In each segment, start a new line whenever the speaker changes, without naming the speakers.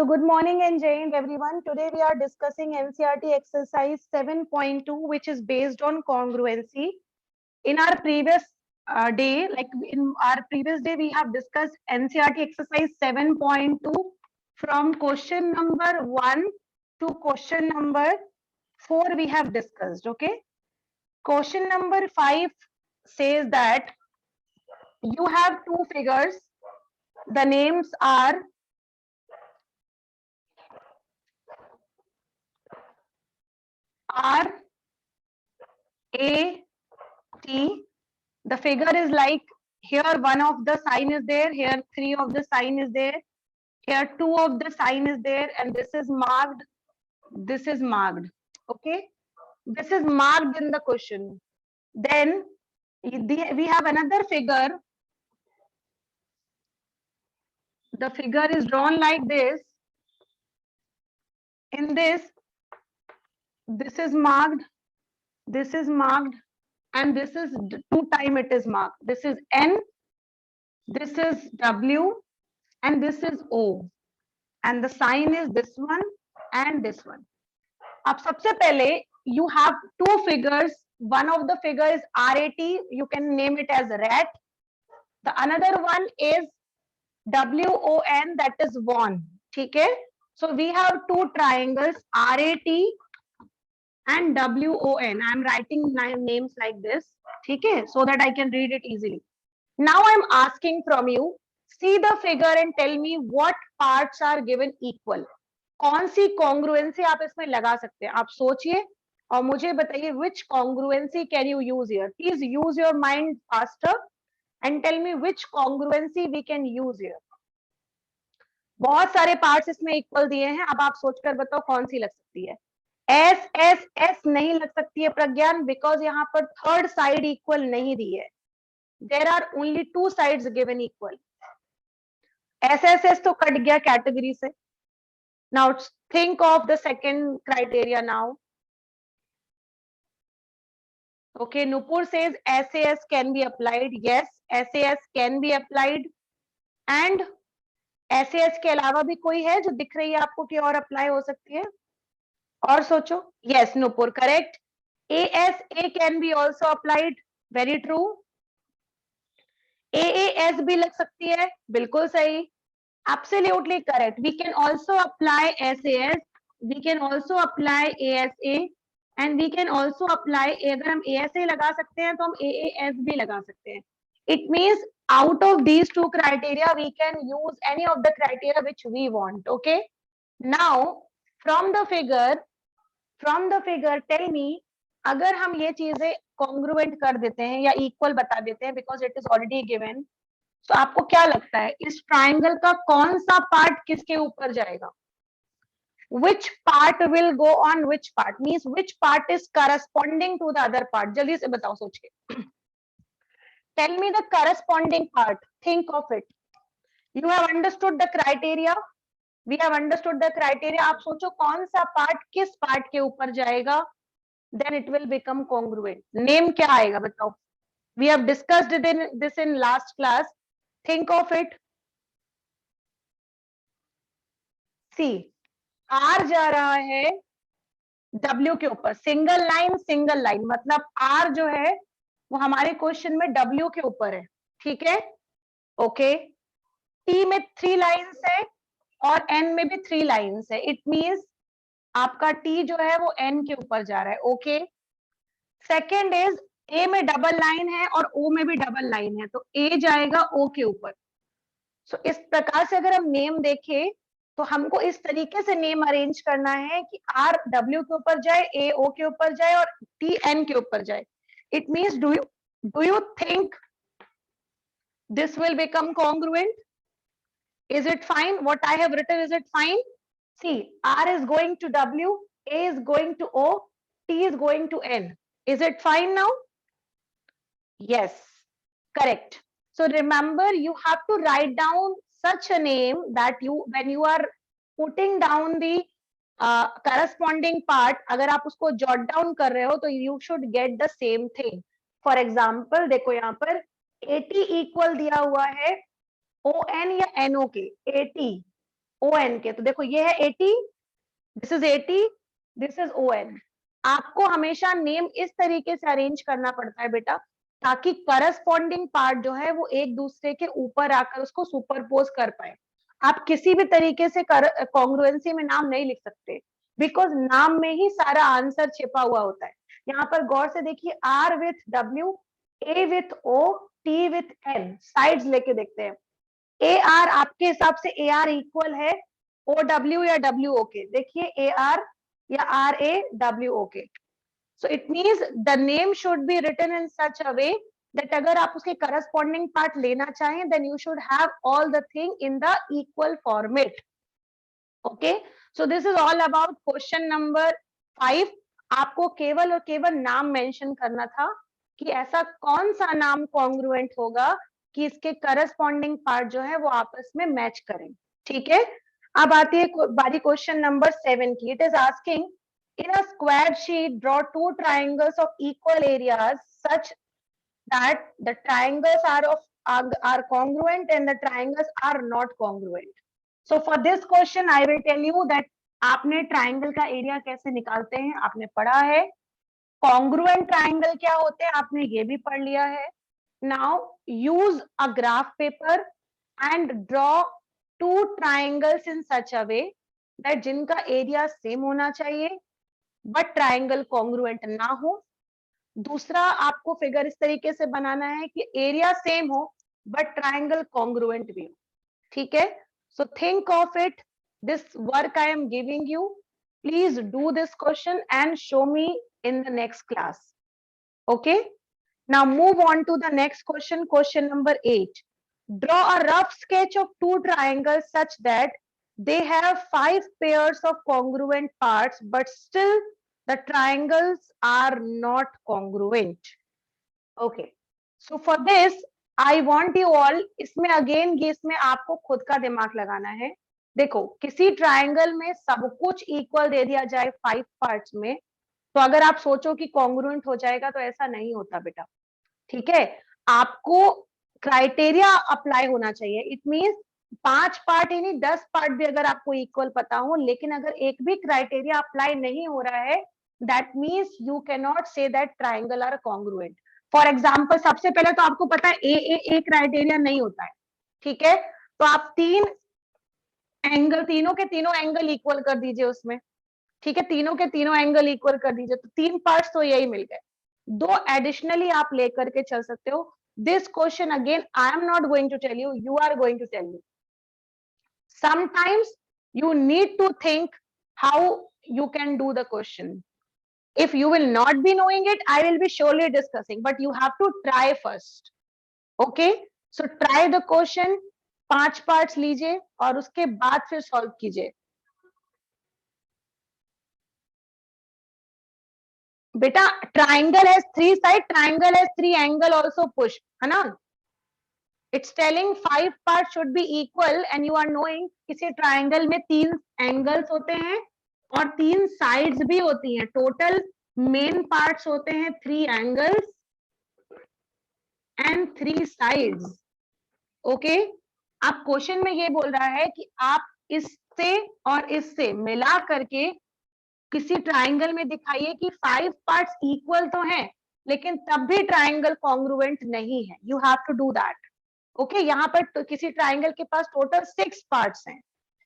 So good morning and Jai Hind everyone. Today we are discussing NCERT exercise 7.2, which is based on congruency. In our previous day, we have discussed NCERT exercise 7.2 from question number 1 to question number 4 we have discussed, okay? Question number 5 says that you have two figures. The names are R, A, T. The figure is like here one of the sign is there, here three of the sign is there, here two of the sign is there, and this is marked, this is marked. Okay, this is marked in the question. Then we have another figure. The figure is drawn like this. In this is marked, this is marked, and this is 2 times it is marked. This is N, this is W, and this is O. And the sign is this one and this one. अब सबसे पहले you have two figures. One of the figure is RAT. You can name it as rat. The another one is WON, that is won. ठीक है? So we have two triangles RAT and WON. I am writing names like this. ठीक है? So that I can read it easily. Now I am asking from you. See the figure and tell me what parts are given equal. कौन सी congruency आप इसमें लगा सकते हैं? आप सोचिए और मुझे बताइए which congruency can you use here. Please use your mind faster and tell me which congruency we can use here. बहुत सारे पार्ट्स इसमें इक्वल दिए हैं. अब आप सोचकर बताओ कौन सी लग सकती है. एस एस एस नहीं लग सकती है प्रज्ञान, बिकॉज यहाँ पर थर्ड साइड इक्वल नहीं दी है. There are only two sides given equal. S S S तो कट गया कैटेगरी से. Now think of the second criteria now. Okay, Nupur says SAS can be applied. Yes, SAS can be applied. And SAS के अलावा भी कोई है जो दिख रही है आपको कि और अप्लाई हो सकती है? और सोचो. Yes, Nupur, correct. ASA can be also applied. Very true. AAS भी लग सकती है. बिल्कुल सही. Absolutely correct. We can also apply SAS. We can also apply ASA. And we can also apply, अगर हम ASA लगा सकते हैं तो हम AAS भी लगा सकते हैं. It means out of these two criteria, we can use any of the criteria which we want. Okay. Now, from the figure, tell me, अगर हम ये चीजें congruent कर देते हैं या equal बता देते हैं, because it is already given. तो आपको क्या लगता है इस ट्राइंगल का कौन सा पार्ट किसके ऊपर जाएगा? Which part will go on which part? Means which part is corresponding to the other part? जल्दी से बताओ सोच के. Tell me the corresponding part. Think of it. You have understood the criteria. We have understood the criteria. आप सोचो कौन सा part किस पार्ट के ऊपर जाएगा? Then it will become congruent. Name क्या आएगा बताओ? We have discussed this in last class. Think of it. See, R जा रहा है W के ऊपर. सिंगल लाइन मतलब R जो है वो हमारे क्वेश्चन में W के ऊपर है. ठीक है? ओके. T में 3 लाइन्स है और N में भी 3 लाइन्स है. इट मींस आपका T जो है वो N के ऊपर जा रहा है. ओके. सेकेंड इज A में डबल लाइन है और O में भी डबल लाइन है, तो A जाएगा O के ऊपर. सो इस प्रकार से अगर हम नेम देखें तो हमको इस तरीके से नेम अरेंज करना है कि R W के ऊपर जाए, A O के ऊपर जाए और T N के ऊपर जाए. It means do you think this will become congruent? Is it fine? What I have written, is it fine? See, R is going to W, A is going to O, T is going to N. Is it fine now? Yes, correct. So remember, you have to write down such a name that when you are putting down the corresponding part, अगर आप उसको jot down कर रहे हो तो you should get the same thing. For example, देखो यहाँ पर AT equal दिया हुआ है ON या NO के. AT ON के। तो देखो ये है 80, this is 80, this is ON। आपको हमेशा नेम इस तरीके से अरेंज करना पड़ता है बेटा, ताकि करस्पॉन्डिंग पार्ट जो है वो एक दूसरे के ऊपर आकर उसको सुपरपोज कर पाए। आप किसी भी तरीके से कॉन्ग्रुएंसी में नाम नहीं लिख सकते, बिकॉज नाम में ही सारा आंसर छिपा हुआ होता है। यहाँ पर गौर से देखिए, R with W, A with O, T with N, sides लेके देखते हैं। AR आपके हिसाब से AR इक्वल है OW या WO के? देखिए AR या RAWO के। So it means the name should be written in such a way that अगर आप उसके corresponding part लेना चाहें, then you should have all the thing in the equal format. Okay, so this is all about question number 5. आपको केवल और केवल नाम मेंशन करना था कि ऐसा कौन सा नाम कॉन्ग्रुएंट होगा कि इसके करस्पॉन्डिंग पार्ट जो है वो आपस में मैच करें। ठीक है, अब आती है बारी क्वेश्चन नंबर 7 की। It is asking, in a square sheet draw two triangles of equal areas such that the triangles are congruent and the triangles are not congruent. So for this question I will tell you that आपने triangle का area कैसे निकालते हैं आपने पढ़ा है, congruent triangle क्या होते हैं आपने ये भी पढ़ लिया है। Now use a graph paper and draw two triangles in such a way that जिनका एरिया सेम होना चाहिए बट ट्राइंगल कॉन्ग्रुएंट ना हो। दूसरा आपको फिगर इस तरीके से बनाना है कि एरिया सेम हो बट ट्राइंगल कॉन्ग्रुएंट भी हो। ठीक है, so think of it, this work I am giving you, please do this question and show me in the next class. Okay, now move on to the next question, question number 8. Draw a rough sketch of two triangles such that they have 5 pairs of congruent parts but still the triangles are not congruent. Okay, so for this I want you all, इसमें again ये इसमें आपको खुद का दिमाग लगाना है। देखो किसी ट्राइंगल में सब कुछ इक्वल दे दिया जाए 5 पार्ट्स में, तो अगर आप सोचो कि कॉन्ग्रुएंट हो जाएगा तो ऐसा नहीं होता बेटा। ठीक है, आपको क्राइटेरिया अप्लाई होना चाहिए। इट मींस 5 पार्ट ही नहीं 10 पार्ट भी अगर आपको इक्वल पता हो, लेकिन अगर एक भी क्राइटेरिया अप्लाई नहीं हो रहा है, that means you can not say that triangle are congruent. For example सबसे पहले तो आपको पता है ए क्राइटेरिया नहीं होता है। ठीक है, तो आप तीनों के तीनों एंगल इक्वल कर दीजिए उसमें। ठीक है, तीनों के तीनों एंगल इक्वल कर दीजिए, तो 3 पार्ट्स तो यही मिल गए। 2 एडिशनली आप लेकर के चल सकते हो। This question again I am not going to tell you, you are going to tell me. Sometimes you need to think how you can do the question. If you will not be knowing it, I will be surely discussing, but you have to try first. Okay, so try the question, 5 parts लीजिए और उसके बाद फिर solve कीजिए। बेटा triangle has 3 side, triangle has 3 angle also पुश, है ना। It's telling 5 part should be equal and you are knowing किसी ट्राइंगल में 3 एंगल्स होते हैं और 3 साइड्स भी होती हैं। टोटल मेन पार्ट्स होते हैं 3 एंगल्स एंड 3 साइड्स। ओके, अब क्वेश्चन में ये बोल रहा है कि आप इससे और इससे मिला करके किसी ट्राइंगल में दिखाइए कि 5 पार्ट्स इक्वल तो हैं लेकिन तब भी ट्राइंगल कॉन्ग्रुएंट नहीं है। You have to do that. Okay, यहाँ पर तो किसी ट्राइंगल के पास टोटल 6 पार्ट्स हैं,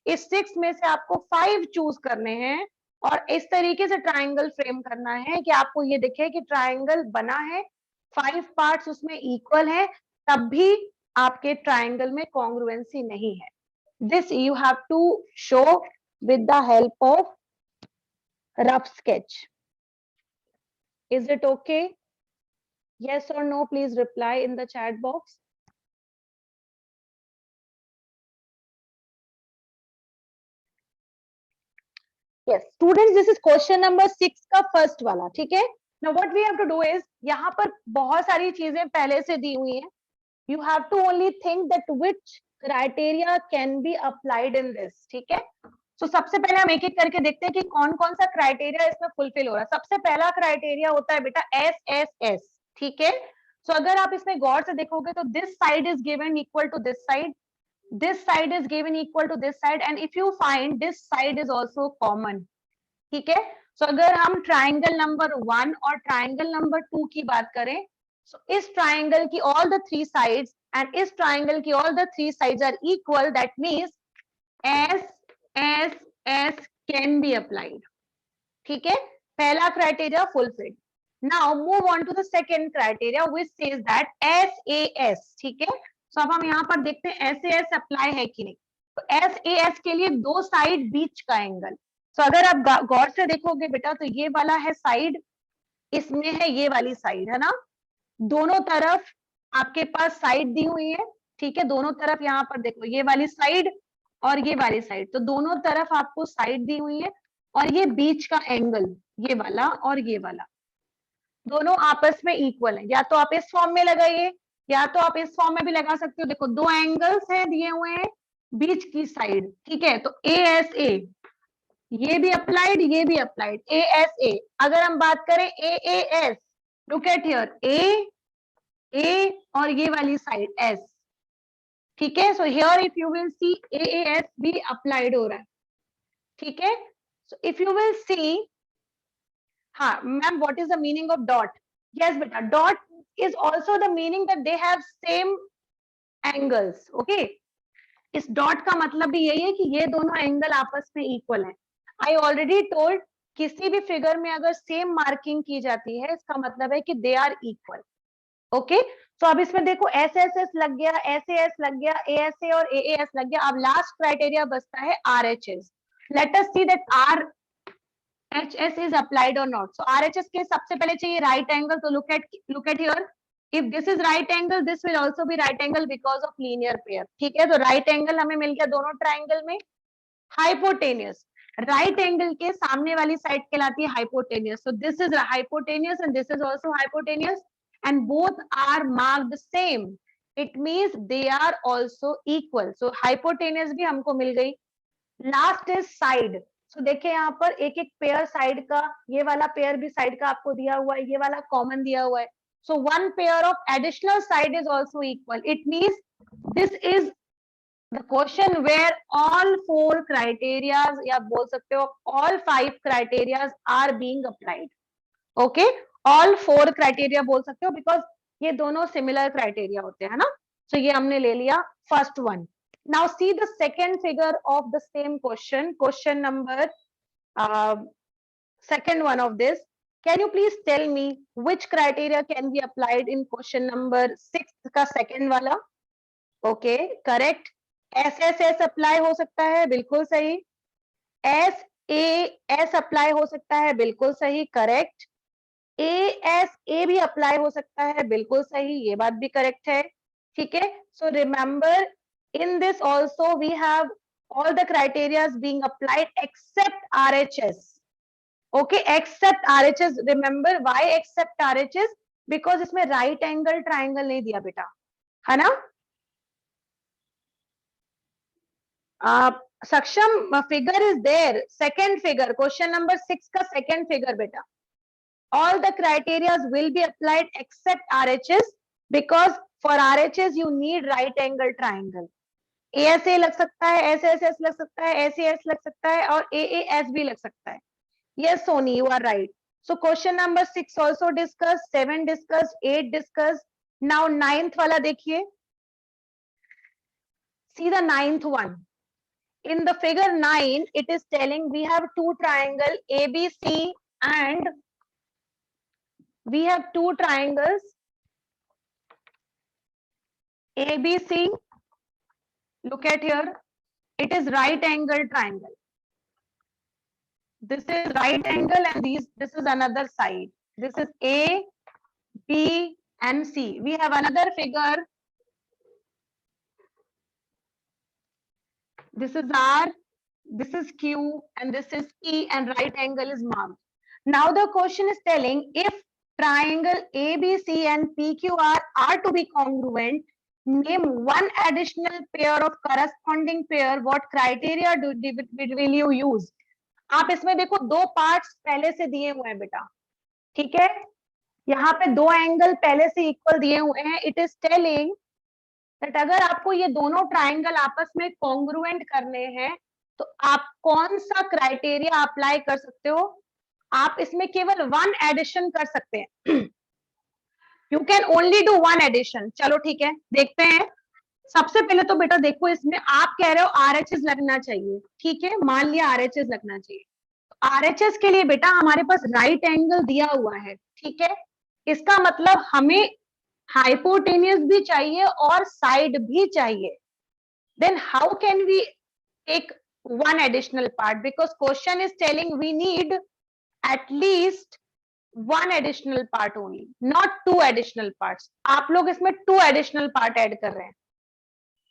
इस 6 में से आपको 5 चूज करने हैं और इस तरीके से ट्राइंगल फ्रेम करना है कि आपको ये दिखे कि ट्राइंगल बना है, 5 पार्ट्स उसमें इक्वल है, तब भी आपके ट्राइंगल में कॉन्ग्रुएंसी नहीं है। This you have to show with the help of rough sketch. Is it okay? Yes or no, please reply in the chat box. Yes, students, this is question number 6 का first वाला। ठीक है, now what we have to do is, यहाँ पर बहुत सारी चीजें पहले से दी हुई हैं, you have to only think that which criteria can be applied in this। ठीक है, तो सबसे पहले हम एक एक करके देखते हैं कि कौन कौन सा क्राइटेरिया इसमें फुलफिल हो रहा है। सबसे पहला क्राइटेरिया होता है बेटा SSS। ठीक है, सो अगर आप इसमें गौर से देखोगे तो this side is given equal to this side, this side is given equal to this side, and if you find this side is also common, ठीक है. So अगर हम triangle number 1 और triangle number 2 की बात करें, so इस triangle की all the three sides and इस triangle की all the three sides are equal, that means S can be applied. ठीक है, पहला criteria fulfilled. Now move on to the second criteria which says that SAS, ठीक है. So अब हम यहाँ पर देखते हैं SAS अप्लाई है कि नहीं. तो SAS के लिए दो साइड बीच का एंगल. So अगर आप गौर से देखोगे बेटा, तो ये वाला है साइड, इसमें है ये वाली साइड, है ना. दोनों तरफ आपके पास साइड दी हुई है, ठीक है. दोनों तरफ यहाँ पर देखो, ये वाली साइड और ये वाली साइड, तो दोनों तरफ आपको साइड दी हुई है, और ये बीच का एंगल, ये वाला और ये वाला, दोनों आपस में इक्वल है. या तो आप इस फॉर्म में लगाइए, या तो आप इस फॉर्म में भी लगा सकते हो. देखो दो एंगल्स हैं दिए हुए हैं बीच की साइड, ठीक है. तो ASA, ये भी अप्लाइड, ये भी अप्लाइड. ASA. अगर हम बात करें AAS, look at here, A और ये वाली साइड S, ठीक है. So here if you will see AAS भी अप्लाइड हो रहा है, ठीक है. So if you will see, हाँ ma'am, what is the meaning of dot? Yes बेटा, dot is also the meaning that they have same angles. Okay, इस dot का मतलब भी यही है कि ये दोनों एंगल आपस में इक्वल है. आई ऑलरेडी टोल्ड, किसी भी फिगर में अगर सेम मार्किंग की जाती है, इसका मतलब है कि दे आर इक्वल. ओके, तो अब इसमें देखो SSS लग गया, SAS लग गया, ASA और AAS लग गया. अब लास्ट क्राइटेरिया बचता है RHS. Let us see that RHS is applied or not. So RHS के सबसे पहले चाहिए राइट एंगल. तो look at here, if this is right angle, this will also be right angle because of linear pair. ठीक है, तो right angle हमें मिल गया दोनों ट्राइंगल में. हाइपोटेनियस, राइट एंगल के सामने वाली साइड कहलाती है hypotenuse. So this is hypotenuse and this is also hypotenuse, and both are marked same. It means they are also equal. So hypotenuse भी हमको मिल गई. Last is side. सो देखिए यहाँ पर एक एक पेयर साइड का, ये वाला पेयर भी साइड का आपको दिया हुआ है, ये वाला कॉमन दिया हुआ है. So one pair of additional side is also equal. It means this is the question where all four criterias, या बोल सकते हो all five criterias are being applied. Okay, all four criteria बोल सकते हो, बिकॉज ये दोनों सिमिलर क्राइटेरिया होते हैं ना. सो ये हमने ले लिया first one. Now see the second figure of the same question number second one of this. Can you please tell me which criteria can be applied in question number 6 का second वाला? Okay, correct. SSS apply हो सकता है, बिल्कुल सही. SAS apply हो सकता है, बिल्कुल सही, correct. ASA भी apply हो सकता है, बिल्कुल सही, ये बात भी correct है, ठीक है. So remember, in this also we have all the criteria being applied except RHS. Okay, except RHS. Remember why except RHS? Because इसमें right angle triangle नहीं दिया बेटा, है ना. Saksham, figure is there. Second figure, question number 6 का second figure बेटा. All the criteria will be applied except RHS, because for RHS you need right angle triangle. ASA लग सकता है, SSS लग सकता है, SAS लग सकता है, और AAS भी लग सकता है. Yes, Sony, you are right. So question number 6 also discussed, 7 discussed, 8 discussed. Now 9th वाला देखिए. See the 9th one. In the figure 9, it is telling we have two triangle ABC, and we have two triangles ABC. Look at here, it is right angle triangle. This is right angle, and this is another side. This is A, B, and C. We have another figure. This is R, this is Q, and this is E, and right angle is marked. Now the question is telling, if triangle ABC and PQR are to be congruent, name one additional pair of corresponding pair. What criteria will you use? आप इसमें देखो दो parts पहले से दिए हुए हैं बेटा, ठीक है. यहाँ पे दो एंगल पहले से इक्वल दिए हुए हैं. इट इज टेलिंग दैट अगर आपको ये दोनों ट्राइंगल आपस में कॉन्ग्रुएंट करने हैं तो आप कौन सा क्राइटेरिया अप्लाई कर सकते हो? आप इसमें केवल वन एडिशन कर सकते हैं। You can only do one addition. चलो ठीक है, देखते हैं। सबसे पहले तो बेटा देखो, इसमें आप कह रहे हो आरएचएस लगना चाहिए, ठीक है, मान लिया आरएचएस लगना चाहिए। आरएचएस के लिए बेटा हमारे पास राइट एंगल दिया हुआ है, ठीक है, इसका मतलब हमें हाइपोटेनियस भी चाहिए और साइड भी चाहिए। Then how can we take one additional part? Because question is telling we need at least one additional part only, not two additional parts. आप लोग इसमें two additional part ऐड कर रहे हैं,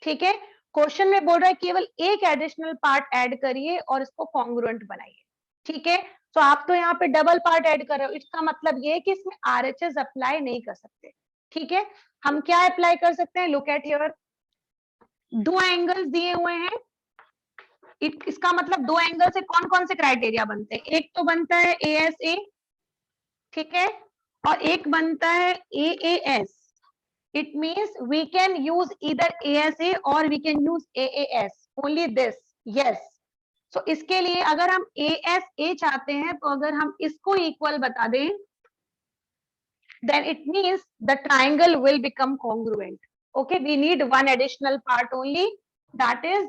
ठीक है। क्वेश्चन में बोल रहा है केवल एक एडिशनल पार्ट ऐड करिए और इसको कॉन्ग्रुएंट बनाइए, ठीक है। तो आप तो यहाँ पे डबल पार्ट ऐड कर रहे हो, इसका मतलब ये है कि इसमें आरएचएस अप्लाई नहीं कर सकते, ठीक है। हम क्या अप्लाई कर सकते हैं? लुक एट हियर, दो एंगल्स दिए हुए हैं, इसका मतलब दो एंगल से कौन कौन से क्राइटेरिया बनते हैं? एक तो बनता है ASA, ठीक है, और एक बनता है AAS। It means we can use either ASA or we can use AAS, only this, yes. So इसके लिए अगर हम ASA चाहते हैं तो अगर हम इसको इक्वल बता दें, then it means the triangle will become congruent. Okay, we need one additional part only, that is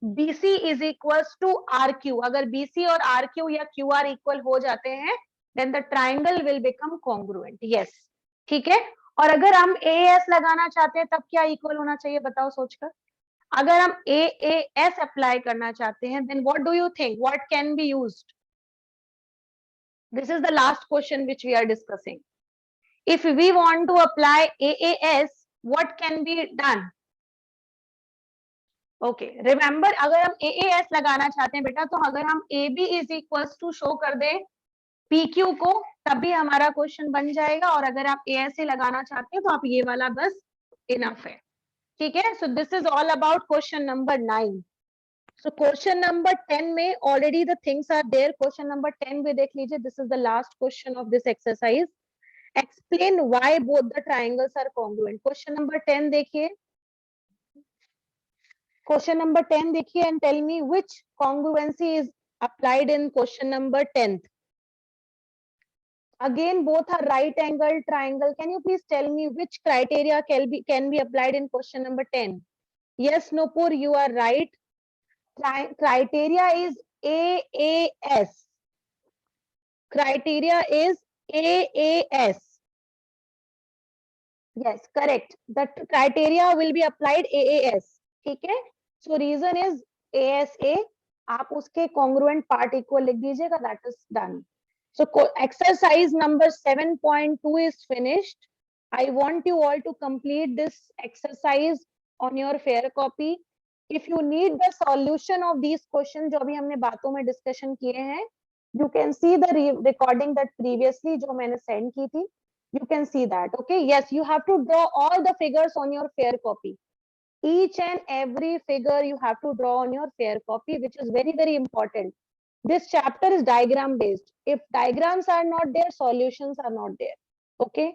BC is equals to RQ. अगर BC और RQ या QR इक्वल हो जाते हैं then the triangle will become congruent. Yes, ठीक है। और अगर हम AAS लगाना चाहते हैं तब क्या इक्वल होना चाहिए बताओ सोचकर? अगर हम AAS अप्लाई करना चाहते हैं then what do you think? What can be used? This is the last question which we are discussing. If we want to apply AAS, what can be done? Okay, remember अगर हम AAS लगाना चाहते हैं बेटा, तो अगर हम AB is equals to show कर दें PQ को तभी हमारा क्वेश्चन बन जाएगा, और अगर आप ASA लगाना चाहते हैं तो आप ये वाला बस इनफ है, ठीक है। So this is all about question number 9। So question number 10 में already the things are there. Question number 10 भी देख लीजिए, this is the last question of this exercise. Explain why both the triangles are congruent. Question number 10 देखिए, question number 10 देखिए and tell me which congruency is applied in question number 10th। Again, both are right angle triangle. Can you please tell me which criteria can be applied in question number 10? Yes, Nupur, you are right. Criteria is AAS. Criteria is AAS. Yes, correct. The criteria will be applied AAS. ठीक है? So reason is ASA. आप उसके congruent part equal लिख दीजिएगा. That is done. So exercise number 7.2 is finished. I want you all to complete this exercise on your fair copy. If you need the solution of these questions जो अभी हमने बातों में discussion किए हैं, you can see the recording that previously जो मैंने send की थी. You can see that. Okay, yes, you have to draw all the figures on your fair copy. Each and every figure you have to draw on your fair copy, which is very, very important. This chapter is diagram based. If diagrams are not there, solutions are not there. Okay.